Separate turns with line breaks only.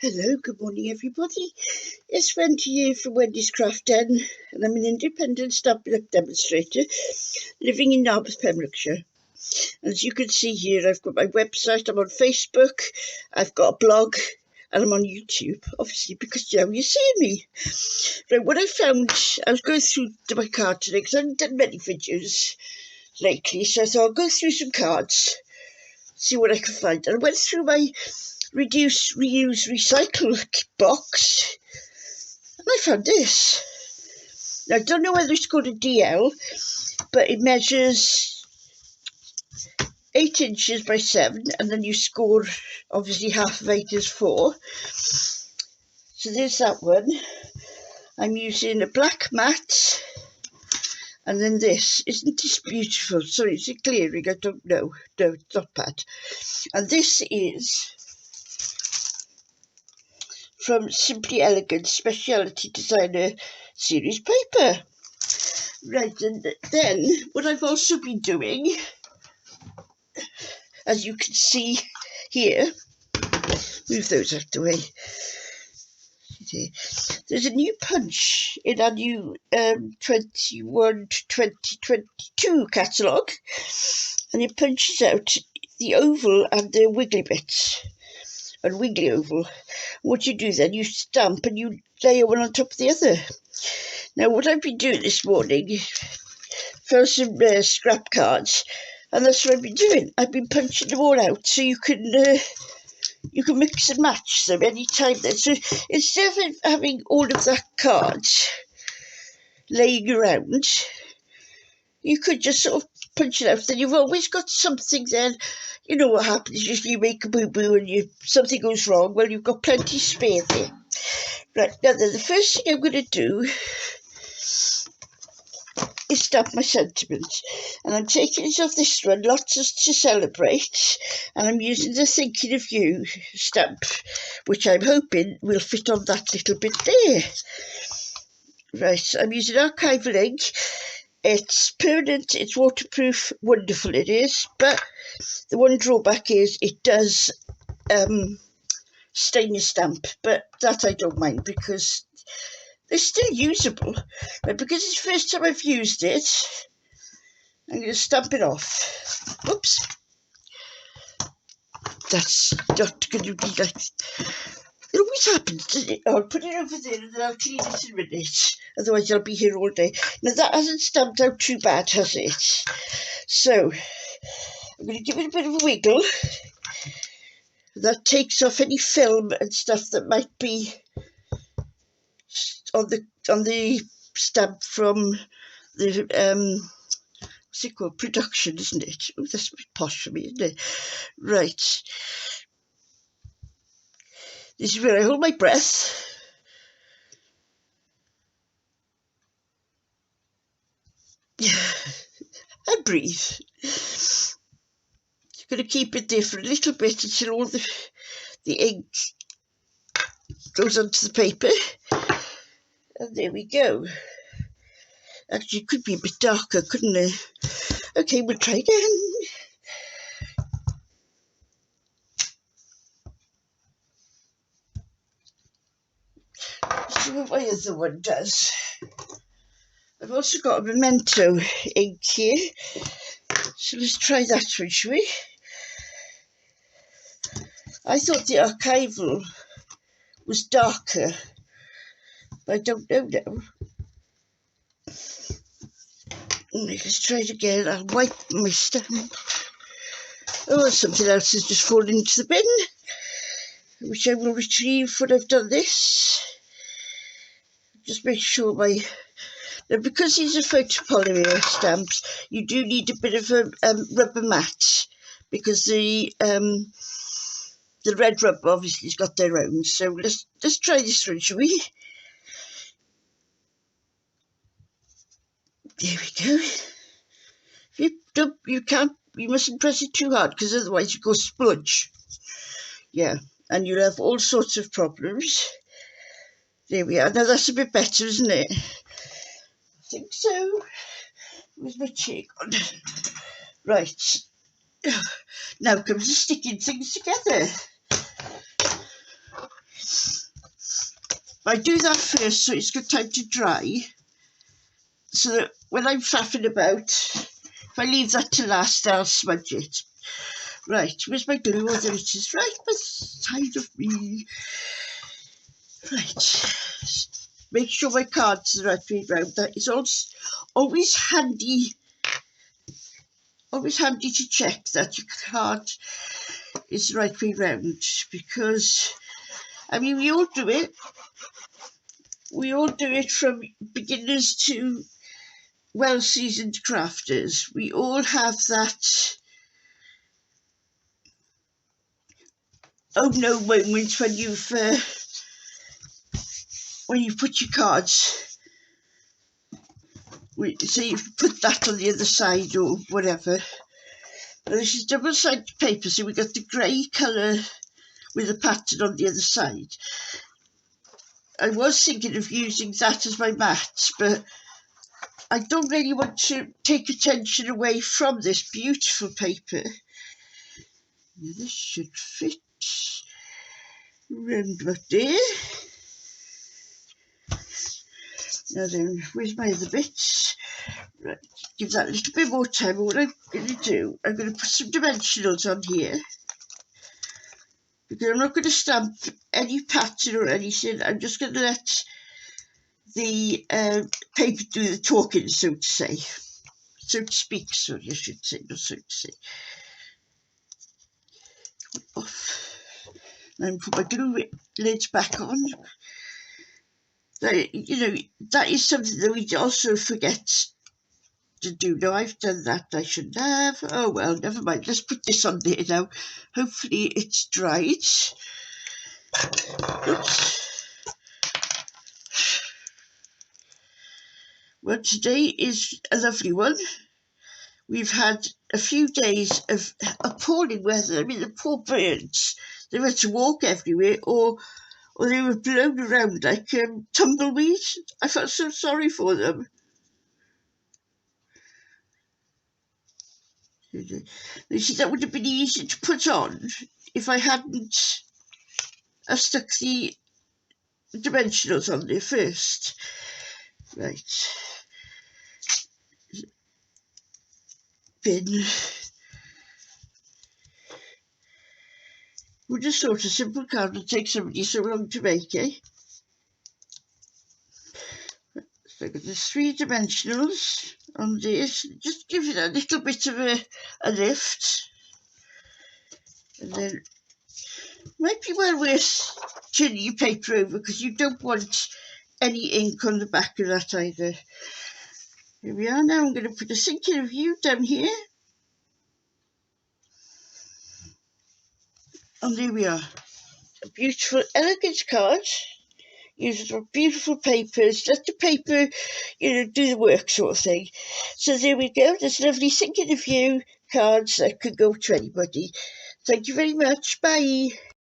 Hello, good morning everybody. It's Wendy here from Wendy's Craft Den, and I'm an independent Stampin' Up demonstrator living in Narberth, Pembrokeshire. And as you can see here, I've got my website, I'm on Facebook, I've got a blog, and I'm on YouTube, obviously, because now you're seeing me. Right, what I found, I was going through my card today, because I haven't done many videos lately, so I thought I'll go through some cards, see what I can find. And I went through my reduce, reuse, recycle box, and I found this. Now, I don't know whether it's called a DL, but it measures 8 inches by 7, and then you score, obviously half of 8 is 4. So there's that one. I'm using a black mat, and then this. Isn't this beautiful? Sorry, is it clearing? I don't know. No, it's not bad. And this is from Simply Elegance Speciality Designer Series paper. Right, and then what I've also been doing, as you can see here, move those out the way. There's a new punch in our new 21-2022 catalogue, and it punches out the oval and the wiggly bits. And wiggly oval. What you do then, you stamp and you layer one on top of the other. Now, what I've been doing this morning, found some scrap cards, and that's what I've been doing. I've been punching them all out so you can mix and match them anytime. Then, so instead of having all of that cards laying around, you could just sort of punch it out. Then you've always got something then. You know what happens, usually you make a boo-boo and something goes wrong. Well, you've got plenty spare there. Right, now then, the first thing I'm going to do is stamp my sentiments. And I'm taking it off this one, lots to celebrate. And I'm using the Thinking of You stamp, which I'm hoping will fit on that little bit there. Right, I'm using archival ink. It's permanent, it's waterproof, wonderful it is, but the one drawback is it does stain your stamp, but that I don't mind because they're still usable. But because it's the first time I've used it, I'm going to stamp it off. Oops. That's not going to be like... It always happens, doesn't it? I'll put it over there and then I'll clean it in a minute. Otherwise I'll be here all day. Now that hasn't stamped out too bad, has it? So, I'm going to give it a bit of a wiggle. That takes off any film and stuff that might be on the stamp from the what's it called? Production, isn't it? Oh, that's a bit posh for me, isn't it? Right. This is where I hold my breath. And breathe. You're going to keep it there for a little bit until all the ink goes onto the paper. And there we go. Actually, it could be a bit darker, couldn't it? Okay, we'll try again. Let's see what my other one does. I've also got a memento ink here. So let's try that one, shall we? I thought the archival was darker, but I don't know now. Let's try it again. I'll wipe my stamp. Oh, something else has just fallen into the bin, which I will retrieve when I've done this. Just make sure my... Now, because these are photopolymer stamps, you do need a bit of a rubber mat, because the red rubber obviously has got their own. So let's try this one, shall we? There we go. You mustn't press it too hard, because otherwise you go spludge. Yeah, and you'll have all sorts of problems. There we are. Now that's a bit better, isn't it? I think so. Where's my cheek on? Right. Now comes the sticking things together. I do that first so it's got time to dry, so that when I'm faffing about, if I leave that to last, I'll smudge it. Right, where's my glue? Oh, there it is, right beside of me. Right, make sure my card's the right way round. That is also always handy to check that your card is the right way round, because, I mean, we all do it from beginners to well-seasoned crafters. We all have that oh no moment when you've put your cards, so you put that on the other side or whatever. Now, this is double-sided paper, so we've got the grey colour with the pattern on the other side. I was thinking of using that as my mat, but I don't really want to take attention away from this beautiful paper. Now, this should fit round about there. Now then, where's my other bits? Right, give that a little bit more time. What I'm going to do, I'm going to put some dimensionals on here, because I'm not going to stamp any pattern or anything. I'm just going to let the paper do the talking, so to say. So to speak, sorry, I should say, not so to say. Off. Now put my glue lids back on. That, you know, that is something that we also forget to do. Now, I've done that, I shouldn't have. Oh well, never mind. Let's put this on there now. Hopefully it's dried. Oops. Well, today is a lovely one. We've had a few days of appalling weather. I mean, the poor birds, they had to walk everywhere, or they were blown around like tumbleweed. I felt so sorry for them. You see, that would have been easy to put on if I hadn't stuck the dimensionals on there first. Right. Bin. Would have thought a simple card would take somebody so long to make, eh? So I've got the 3 dimensionals on this. Just give it a little bit of a lift. And then might be well worth turning your paper over, because you don't want any ink on the back of that either. Here we are now. I'm going to put a thinking of you down here. And there we are. A beautiful Elegance card. Uses beautiful papers. Let the paper, you know, do the work, sort of thing. So there we go. There's lovely thinking of you cards that could go to anybody. Thank you very much. Bye.